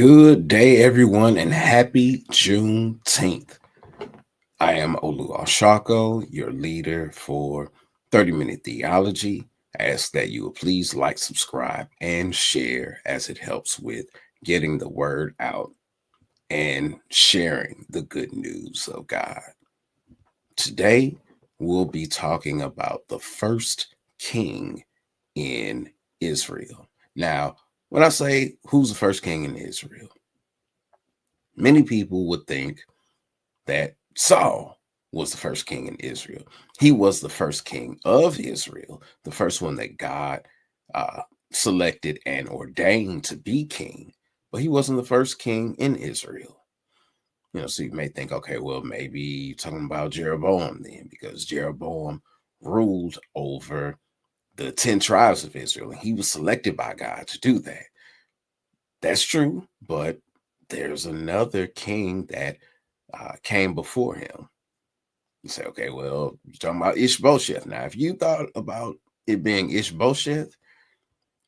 Good day, everyone, and happy Juneteenth. I am Olu Ashako, your leader for 30-Minute Theology. I ask that you will please like, subscribe, and share as it helps with getting the word out and sharing the good news of God. Today, we'll be talking about the first king in Israel. Now, when I say who's the first king in Israel, many people would think that Saul was the first king in Israel. He was the first king of Israel, the first one that God uh, selected and ordained to be king, but he wasn't the first king in Israel. So you may think, okay, well, maybe you're talking about Jeroboam then, because Jeroboam ruled over the 10 tribes of Israel, and he was selected by God to do that. That's true, but there's another king that came before him. You say, okay, well, you're talking about Ishbosheth. Now, if you thought about it being Ishbosheth,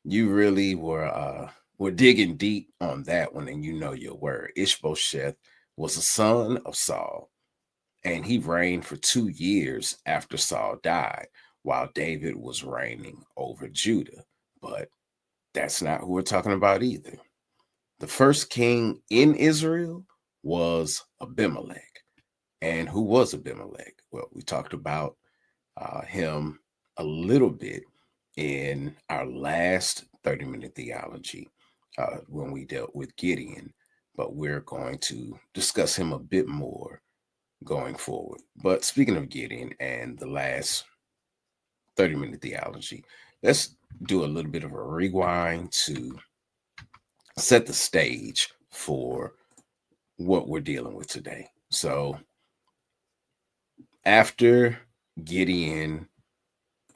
you really were digging deep on that one, and you know your word. Ishbosheth was a son of Saul, and he reigned for 2 years after Saul died, while David was reigning over Judah. But that's not who we're talking about either. The first king in Israel was Abimelech. And who was Abimelech? Well, we talked about him a little bit in our last 30-minute theology when we dealt with Gideon, but we're going to discuss him a bit more going forward. But speaking of Gideon and the last 30-minute theology, let's do a little bit of a rewind to set the stage for what we're dealing with today. So after Gideon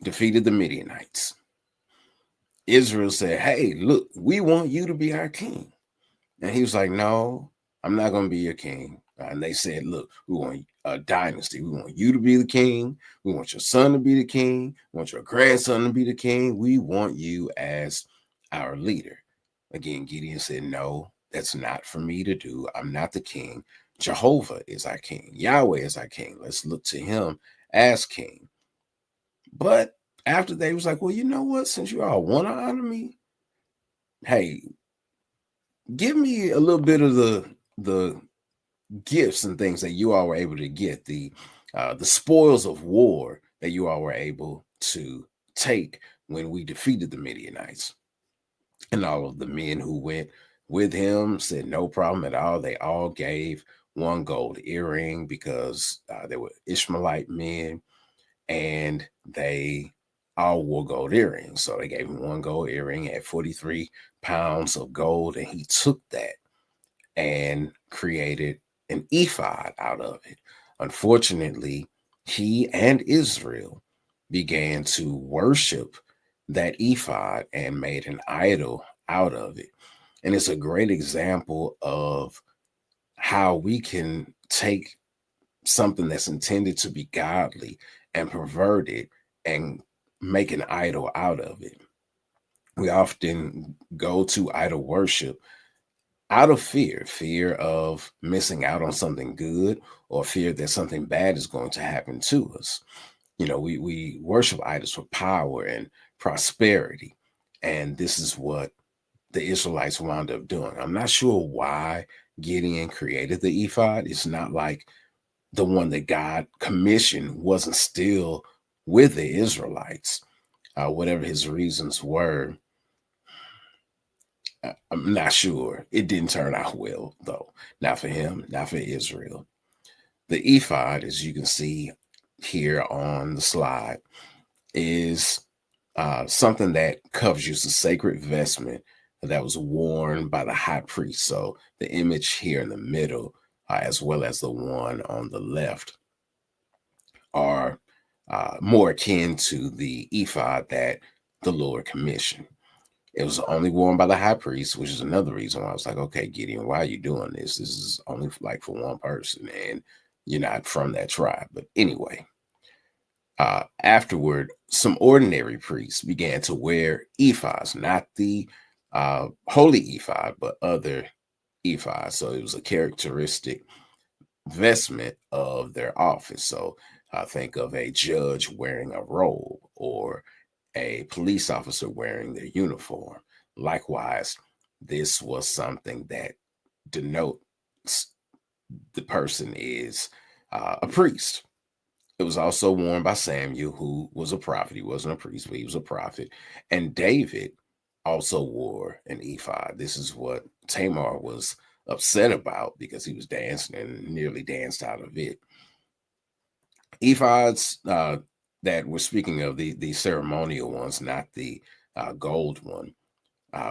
defeated the Midianites, Israel said, hey, look, we want you to be our king. And he was like, no, I'm not going to be your king. And they said, look, we want a dynasty. We want you to be the king. We want your son to be the king. We want your grandson to be the king. We want you as our leader. Again, Gideon said, no, that's not for me to do. I'm not the king. Jehovah is our king. Yahweh is our king. Let's look to him as king. But after they was like, well, you know what? Since you all want to honor me, hey, give me a little bit of the gifts and things that you all were able to get, the spoils of war that you all were able to take when we defeated the Midianites. And all of the men who went with him said no problem at all. They all gave one gold earring because they were Ishmaelite men, and they all wore gold earrings. So they gave him one gold earring at 43 pounds of gold, and he took that and created an ephod out of it. Unfortunately, he and Israel began to worship that ephod and made an idol out of it. And it's a great example of how we can take something that's intended to be godly and pervert it and make an idol out of it. We often go to idol worship out of fear of missing out on something good, or fear that something bad is going to happen to us. We worship idols for power and prosperity. And this is what the Israelites wound up doing. I'm not sure why Gideon created the ephod. It's not like the one that God commissioned wasn't still with the Israelites. Whatever his reasons were, I'm not sure. It didn't turn out well, though. Not for him, not for Israel. The ephod, as you can see here on the slide, is something that covers you. It's a sacred vestment that was worn by the high priest. So the image here in the middle, as well as the one on the left, are more akin to the ephod that the Lord commissioned. It was only worn by the high priest, which is another reason why I was like, okay, Gideon, why are you doing this? This is only like for one person, and you're not from that tribe. But anyway, afterward, some ordinary priests began to wear ephods, not the holy ephod, but other ephod. So it was a characteristic vestment of their office. So I think of a judge wearing a robe or a police officer wearing their uniform. Likewise, this was something that denotes the person is a priest. It was also worn by Samuel, who was a prophet. He wasn't a priest, but he was a prophet. And David also wore an ephod. This is what Tamar was upset about because he was dancing and nearly danced out of it. Ephods that we're speaking of, the ceremonial ones, not the gold one,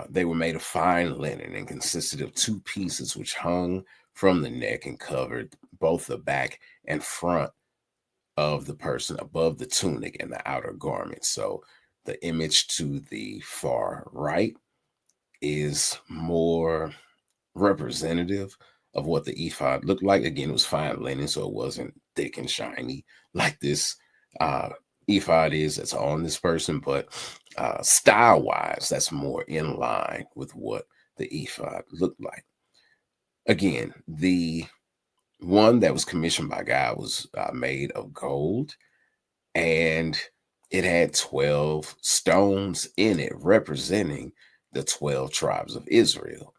they were made of fine linen and consisted of two pieces which hung from the neck and covered both the back and front of the person above the tunic and the outer garment. So the image to the far right is more representative of what the ephod looked like. Again, it was fine linen, so it wasn't thick and shiny like this ephod is that's on this person, but style wise, that's more in line with what the ephod looked like. Again, the one that was commissioned by God was made of gold, and it had 12 stones in it representing the 12 tribes of Israel.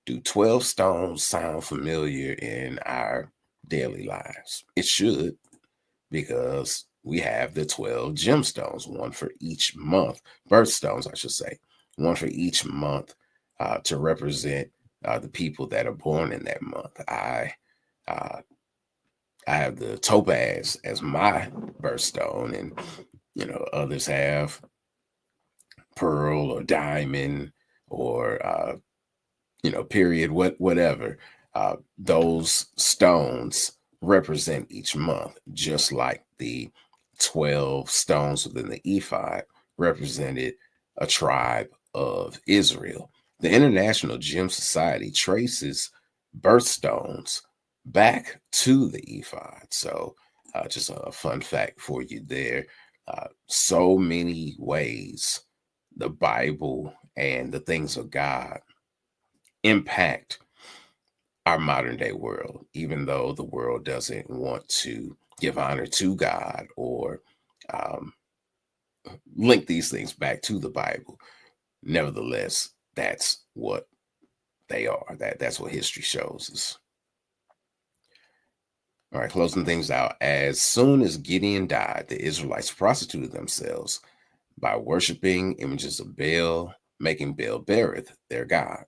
Do 12 stones sound familiar in our daily lives? It should, because we have the 12 gemstones, one for each month, birthstones, I should say, one for each month to represent the people that are born in that month. Uh, I have the topaz as my birthstone, and others have pearl or diamond or period, whatever. Those stones represent each month, just like the 12 stones within the ephod represented a tribe of Israel. The International Gem Society traces birthstones back to the ephod. So just a fun fact for you there. So many ways the Bible and the things of God impact our modern day world, even though the world doesn't want to give honor to God or um, link these things back to the Bible. Nevertheless, that's what they are. That's what history shows us. All right, closing things out. As soon as Gideon died, the Israelites prostituted themselves by worshiping images of Baal, making Baal Berith their god.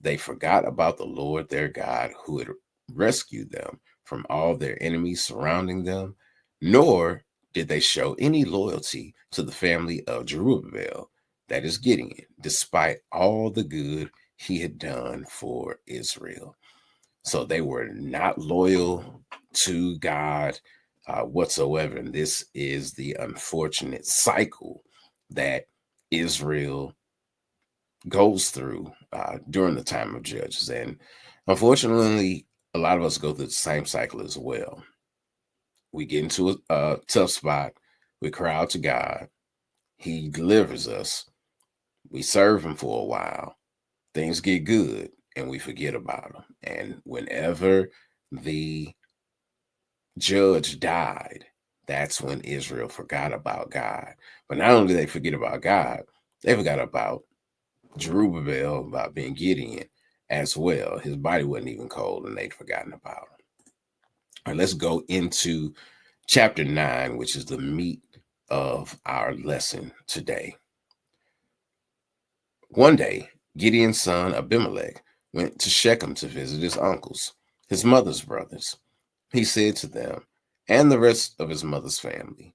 They forgot about the Lord their God who had rescued them from all their enemies surrounding them, nor did they show any loyalty to the family of Jerubbaal, that is Gideon, despite all the good he had done for Israel. So they were not loyal to God whatsoever. And this is the unfortunate cycle that Israel goes through during the time of Judges. And unfortunately, a lot of us go through the same cycle as well. We get into a tough spot, we cry out to God, He delivers us, we serve Him for a while, things get good, and we forget about Him. And whenever the judge died, that's when Israel forgot about God. But not only did they forget about God, they forgot about Jerubbaal, about being Gideon as well. His body wasn't even cold, and they'd forgotten about him. All right, let's go into chapter 9, which is the meat of our lesson today. One day, Gideon's son Abimelech went to Shechem to visit his uncles, his mother's brothers. He said to them and the rest of his mother's family,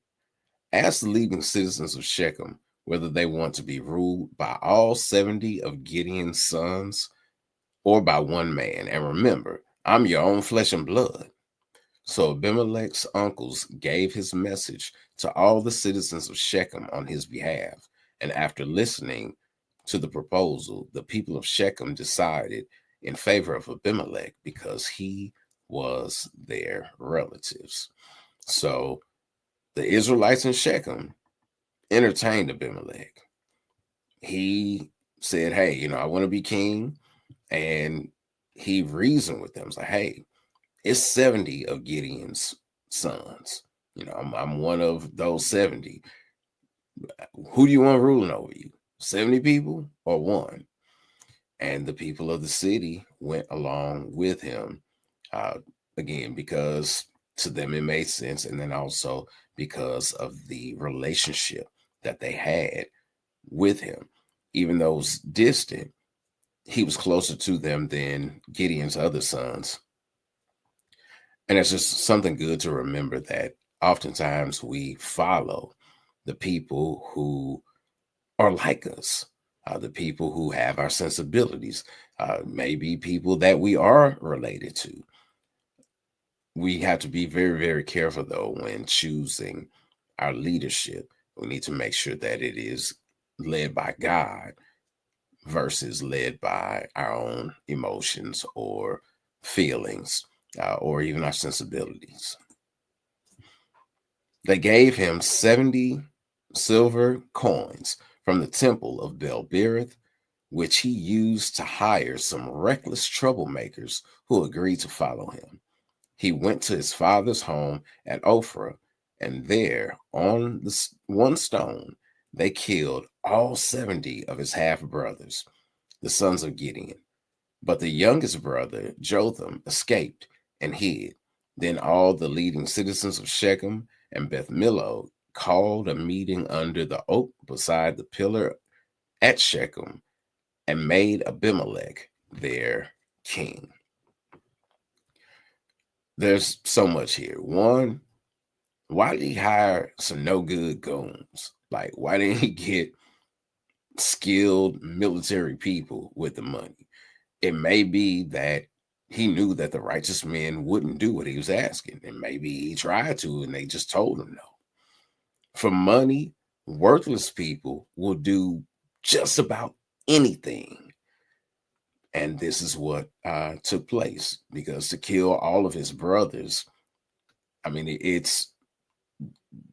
ask the leading citizens of Shechem whether they want to be ruled by all 70 of Gideon's sons or by one man. And remember, I'm your own flesh and blood. So Abimelech's uncles gave his message to all the citizens of Shechem on his behalf. And after listening to the proposal, the people of Shechem decided in favor of Abimelech because he was their relatives. So the Israelites in Shechem entertained Abimelech. He said, hey, I want to be king. And he reasoned with them. It's like, hey, it's 70 of Gideon's sons. I'm one of those 70. Who do you want ruling over you? 70 people or one? And the people of the city went along with him. Uh, Again, because to them it made sense. And then also because of the relationship that they had with him. Even though it was distant, he was closer to them than Gideon's other sons. And it's just something good to remember that oftentimes we follow the people who are like us, the people who have our sensibilities, maybe people that we are related to. We have to be very, very careful, though, when choosing our leadership. We need to make sure that it is led by God versus led by our own emotions or feelings or even our sensibilities. They gave him 70 silver coins from the temple of Bel-Berith, which he used to hire some reckless troublemakers who agreed to follow him. He went to his father's home at Ophrah, and there, on the one stone, they killed all 70 of his half-brothers, the sons of Gideon. But the youngest brother, Jotham, escaped and hid. Then all the leading citizens of Shechem and Beth Millo called a meeting under the oak beside the pillar at Shechem and made Abimelech their king. There's so much here. One, why did he hire some no good goons? Like, why didn't he get skilled military people with the money? It may be that he knew that the righteous men wouldn't do what he was asking, and maybe he tried to, and they just told him no. For money, worthless people will do just about anything. And this is what took place, because to kill all of his brothers, I mean,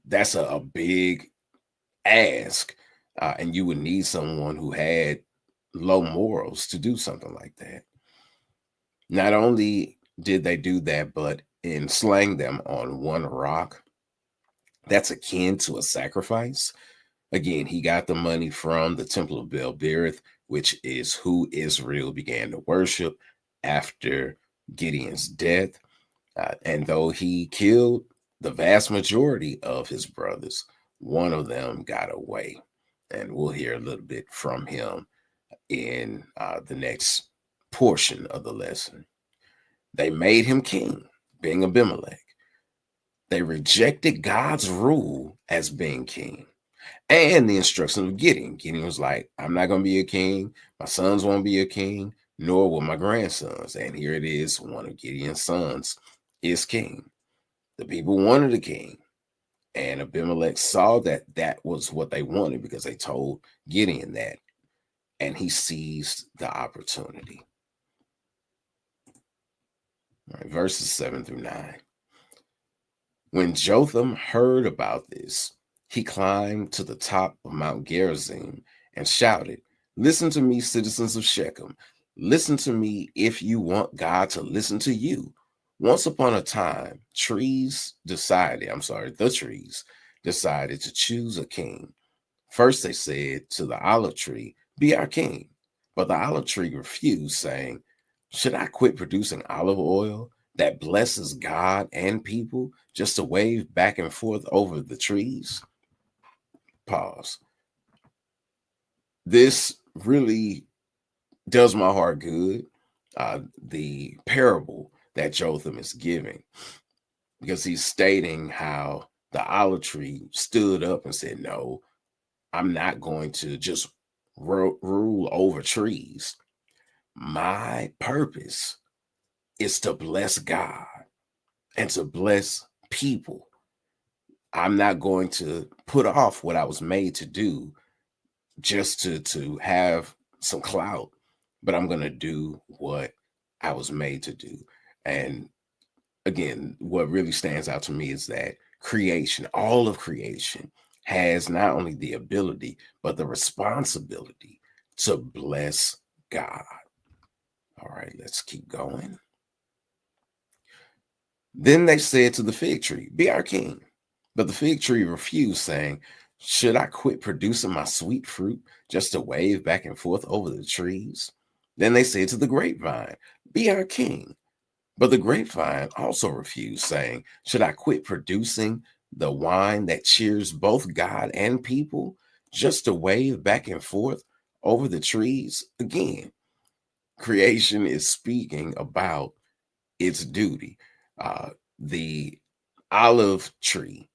that's a big ask, and you would need someone who had low morals to do something like that. Not only did they do that, but in slaying them on one rock, that's akin to a sacrifice. Again, he got the money from the temple of Bel-Berith, which is who Israel began to worship after Gideon's death. And though he killed the vast majority of his brothers, one of them got away. And we'll hear a little bit from him in the next portion of the lesson. They made him king, being Abimelech. They rejected God's rule as being king and the instruction of Gideon. Gideon was like, I'm not going to be a king. My sons won't be a king, nor will my grandsons. And here it is, one of Gideon's sons is king. The people wanted a king. And Abimelech saw that that was what they wanted because they told Gideon that. And he seized the opportunity. All right, verses 7-9. When Jotham heard about this, he climbed to the top of Mount Gerizim and shouted, listen to me, citizens of Shechem. Listen to me if you want God to listen to you. Once upon a time, the trees decided to choose a king. First, they said to the olive tree, be our king. But the olive tree refused, saying, should I quit producing olive oil that blesses God and people just to wave back and forth over the trees? Pause. This really does my heart good. The parable that Jotham is giving, because he's stating how the olive tree stood up and said, no, I'm not going to just rule over trees. My purpose is to bless God and to bless people. I'm not going to put off what I was made to do just to have some clout, but I'm going to do what I was made to do. And again, what really stands out to me is that creation, all of creation, has not only the ability, but the responsibility to bless God. All right, let's keep going. Then they said to the fig tree, be our king. But the fig tree refused, saying, should I quit producing my sweet fruit just to wave back and forth over the trees? Then they said to the grapevine, be our king. But the grapevine also refused, saying, should I quit producing the wine that cheers both God and people just to wave back and forth over the trees? Again, creation is speaking about its duty. The olive tree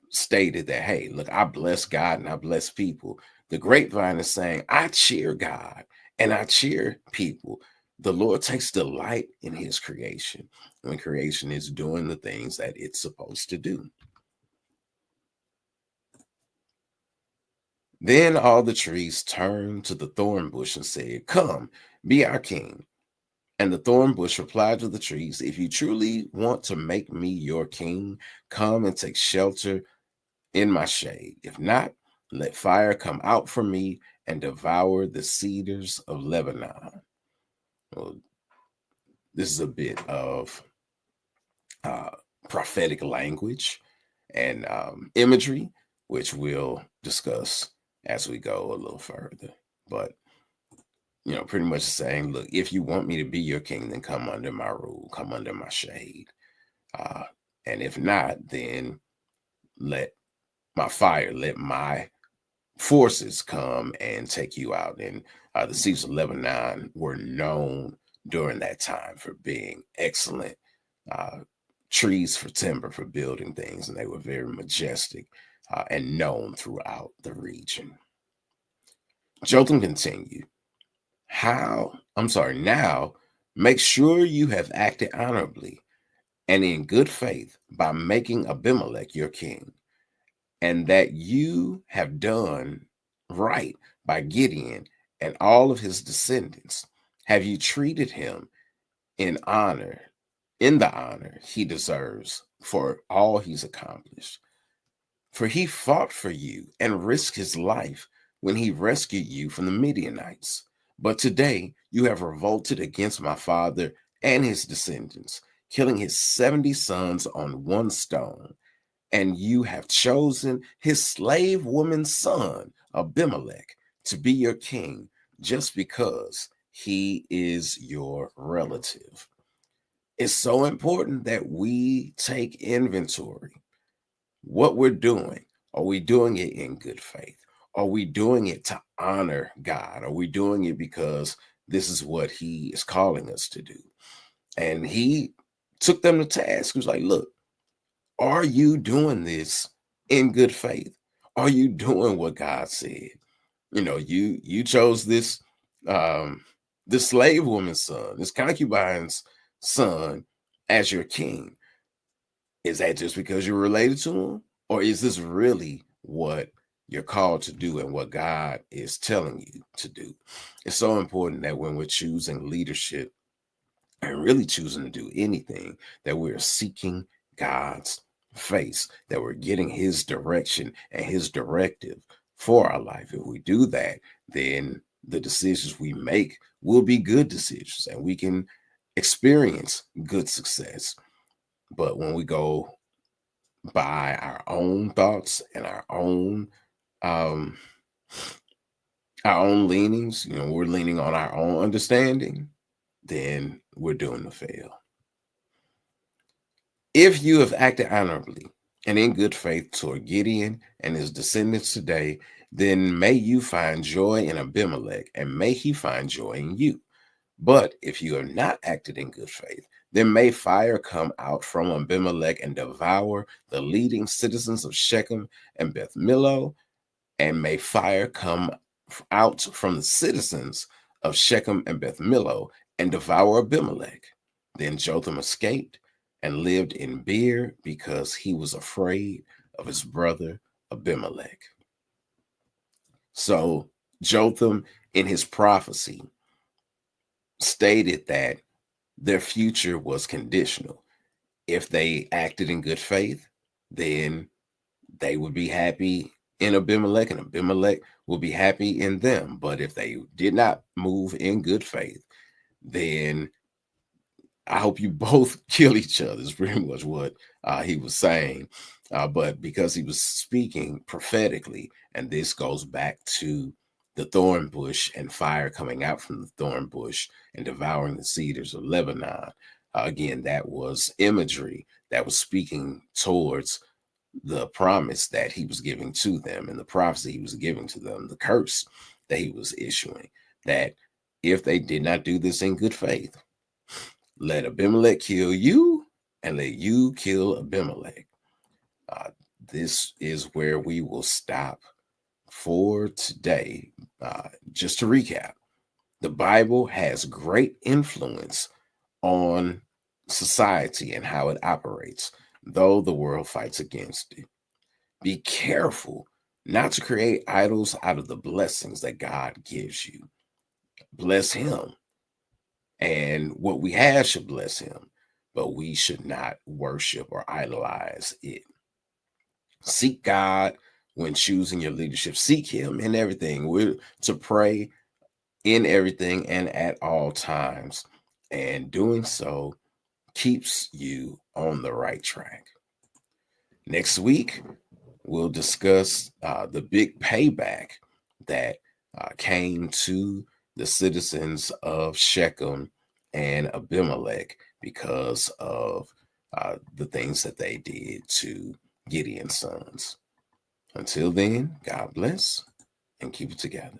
stated that, hey, look, I bless God and I bless people. The grapevine is saying, I cheer God and I cheer people. The Lord takes delight in his creation when creation is doing the things that it's supposed to do. Then all the trees turned to the thorn bush and said, come, be our king. And the thorn bush replied to the trees, if you truly want to make me your king, come and take shelter in my shade. If not, let fire come out from me and devour the cedars of Lebanon. Well, this is a bit of uh, prophetic language and imagery, which we'll discuss as we go a little further. But pretty much saying, look, if you want me to be your king, then come under my rule, come under my shade. And if not, then let my fire, let my forces come and take you out. And the Cedars of Lebanon were known during that time for being excellent trees for timber, for building things. And they were very majestic and known throughout the region. Jotham continued, now make sure you have acted honorably and in good faith by making Abimelech your king, and that you have done right by Gideon and all of his descendants. Have you treated him in the honor he deserves for all he's accomplished? For he fought for you and risked his life when he rescued you from the Midianites. But today you have revolted against my father and his descendants, killing his 70 sons on one stone. And you have chosen his slave woman's son, Abimelech, to be your king just because he is your relative. It's so important that we take inventory. What we're doing, are we doing it in good faith? Are we doing it to honor God? Are we doing it because this is what he is calling us to do? And he took them to task. He was like, look, are you doing this in good faith? Are you doing what God said? You chose this this slave woman's son, this concubine's son as your king. Is that just because you're related to him? Or is this really what you're called to do and what God is telling you to do? It's so important that when we're choosing leadership and really choosing to do anything, that we're seeking God's face, that we're getting his direction and his directive for our life. If we do that, then the decisions we make will be good decisions and we can experience good success. But when we go by our own thoughts and um our own leanings, we're leaning on our own understanding, then we're doomed to fail. If you have acted honorably and in good faith toward Gideon and his descendants today, then may you find joy in Abimelech and may he find joy in you. But if you have not acted in good faith, then may fire come out from Abimelech and devour the leading citizens of Shechem and Beth Millo, and may fire come out from the citizens of Shechem and Beth Millo and devour Abimelech. Then Jotham escaped and lived in Beer because he was afraid of his brother Abimelech. So Jotham, in his prophecy, stated that their future was conditional. If they acted in good faith, then they would be happy in Abimelech and Abimelech will be happy in them. But if they did not move in good faith, then I hope you both kill each other, is pretty much what he was saying. But because he was speaking prophetically, and this goes back to the thorn bush and fire coming out from the thorn bush and devouring the cedars of Lebanon. Again, that was imagery that was speaking towards the promise that he was giving to them and the prophecy he was giving to them, the curse that he was issuing, that if they did not do this in good faith, let Abimelech kill you and let you kill Abimelech. This is where we will stop for today. Just to recap, the Bible has great influence on society and how it operates, though the world fights against it. Be careful not to create idols out of the blessings that God gives you. Bless him, and what we have should bless him, but we should not worship or idolize it. Seek God when choosing your leadership. Seek him in everything. We're to pray in everything and at all times, and doing so keeps you on the right track. Next week, we'll discuss the big payback that came to the citizens of Shechem and Abimelech because of the things that they did to Gideon's sons. Until then, God bless and keep it together.